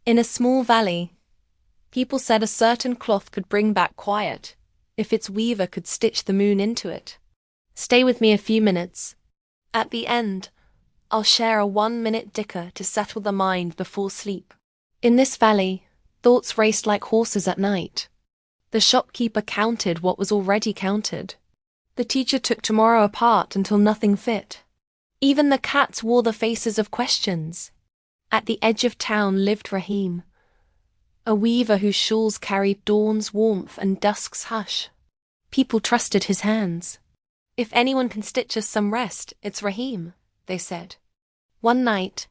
In a small valley, people said a certain cloth could bring back quiet, if its weaver could stitch the moon into it. Stay with me a few minutes. At the end, I'll share a 1-minute dhikr to settle the mind before sleep. In this valley, thoughts raced like horses at night. The shopkeeper counted what was already counted. The teacher took tomorrow apart until nothing fit. Even the cats wore the faces of questions. At the edge of town lived Rahim, a weaver whose shawls carried dawn's warmth and dusk's hush. People trusted his hands. If anyone can stitch us some rest, it's Rahim, they said. One night,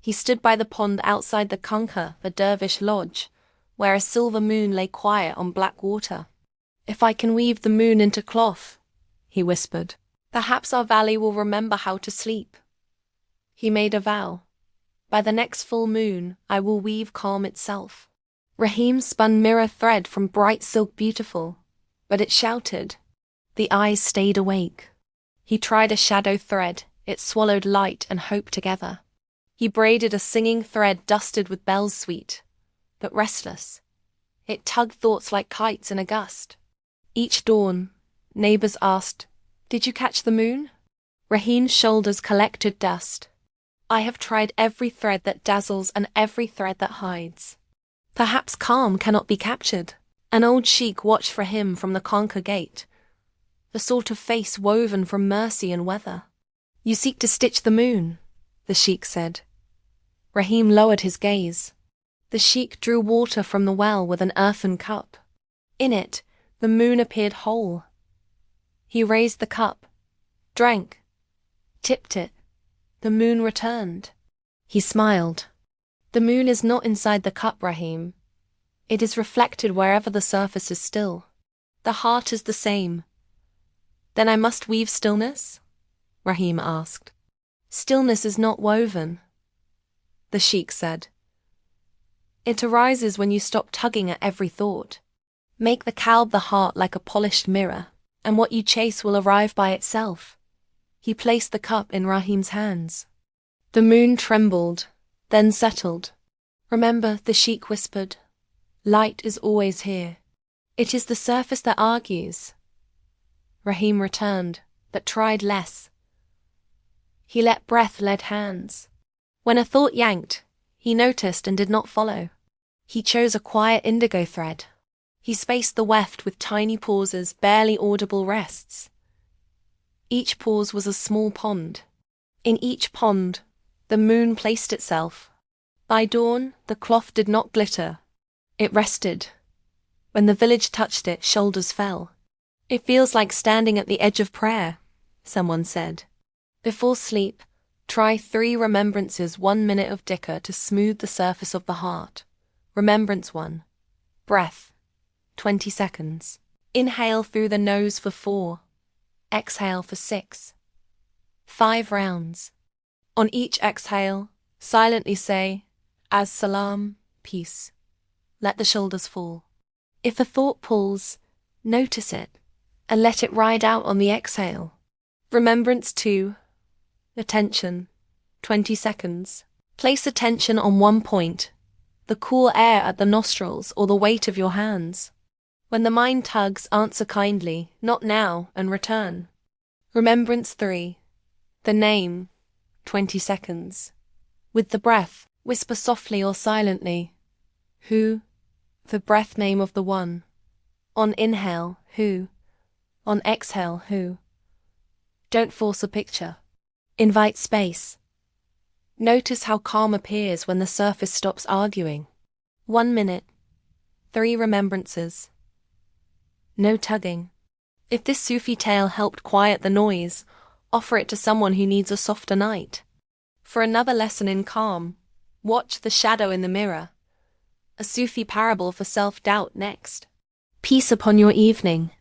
he stood by the pond outside the kunkah, the Dervish lodge, where a silver moon lay quiet on black water. If I can weave the moon into cloth, he whispered, perhaps our valley will remember how to sleep. He made a vow. By the next full moon, I will weave calm itself. Rahim spun mirror thread from bright silk beautiful, but it shouted. The eyes stayed awake. He tried a shadow thread, it swallowed light and hope together. He braided a singing thread dusted with bells sweet, but restless. It tugged thoughts like kites in a gust. Each dawn, neighbors asked, did you catch the moon? Rahim's shoulders collected dust. I have tried every thread that dazzles and every thread that hides. Perhaps calm cannot be captured. An old sheik watched for him from the conquer gate, the sort of face woven from mercy and weather. You seek to stitch the moon, the sheik said. Rahim lowered his gaze. The sheik drew water from the well with an earthen cup. In it, the moon appeared whole. He raised the cup, drank, tipped it. The moon returned. He smiled. The moon is not inside the cup, Rahim. It is reflected wherever the surface is still. The heart is the same. Then I must weave stillness? Rahim asked. Stillness is not woven, the sheik said. It arises when you stop tugging at every thought. Make the kalb the heart like a polished mirror, and what you chase will arrive by itself. He placed the cup in Rahim's hands. The moon trembled, then settled. Remember, the sheik whispered, light is always here. It is the surface that argues. Rahim returned, but tried less. He let breath lead hands. When a thought yanked, he noticed and did not follow. He chose a quiet indigo thread. He spaced the weft with tiny pauses, barely audible rests. Each pause was a small pond. In each pond, the moon placed itself. By dawn, the cloth did not glitter. It rested. When the village touched it, shoulders fell. It feels like standing at the edge of prayer, someone said. Before sleep, try 3 remembrances, 1 minute of dhikr to smooth the surface of the heart. Remembrance 1. Breath. 20 seconds. Inhale through the nose for 4. Exhale for 6. 5 rounds. On each exhale, silently say, As salam, peace. Let the shoulders fall. If a thought pulls, notice it, and let it ride out on the exhale. Remembrance 2. Attention. 20 seconds. Place attention on one point, the cool air at the nostrils or the weight of your hands. When the mind tugs, answer kindly, not now, and return. Remembrance 3. The name. 20 seconds. With the breath, whisper softly or silently. Who? The breath name of the one. On inhale, who? On exhale, who? Don't force a picture. Invite space. Notice how calm appears when the surface stops arguing. 1 minute. 3 remembrances. No tugging. If this Sufi tale helped quiet the noise, offer it to someone who needs a softer night. For another lesson in calm, watch The Shadow in the Mirror, a Sufi parable for self-doubt next. Peace upon your evening.